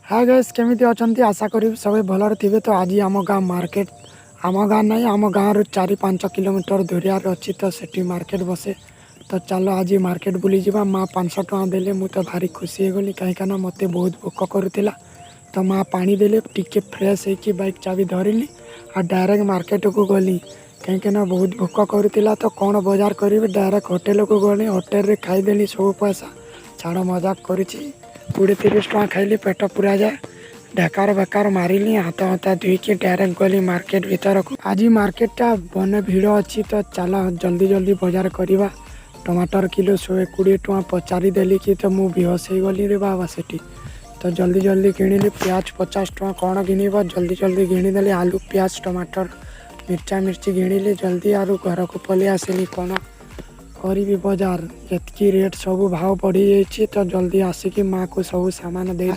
Hi guys केमिति अछंती आशा करी सब भलर थे। तो आज आम गाँ मार्केट आम गाँ ना आम गाँव रु 4-5 किलोमीटर दूरियार अच्छी तो सेठी मार्केट बसे। तो चलो आज मार्केट बुली जावा। माँ 500 टଙ୍କା देले मु तो भारी खुशी हो गली कहीं मत बहुत भोक करुला। तो माँ पानी देले टिके फ्रेश होकी बाइक चाबी धरली और डायरेक्ट मार्केट को गली कहीं बहुत भोक करुला। तो कौन बजार करी डायरेक्ट होटेल को गली होटेल खाईदेली सब पैसा छाड़ मजाक कर 20-30 टଙ୍କା खाइली पेट पूरा जाए ढेकार बेकार मारिली हाथ हाथ धोईकी डायरेक्ट गली मार्केट भीतर को। आज मार्केटा बने भिड़ अच्छी तो चल जल्दी जल्दी बजार करवा। टमाटर किलो 120 टଙ୍କା पचारि देली कि तो मु बेहोश हो गली रे बाबा सेठी। तो जल्दी जल्दी किणिली प्याज 50 टଙ୍କା कौन घिनब जल्दी जल्दी घिनीदेली आलू प्याज टमाटर मिर्चा मिर्ची घिणिली जल्दी आरु घर को पलि आसिली कौन करी बजार जितकी रेट सब भाव बढ़ी जाइए। तो जल्दी आसिकी माँ को सब सामान दे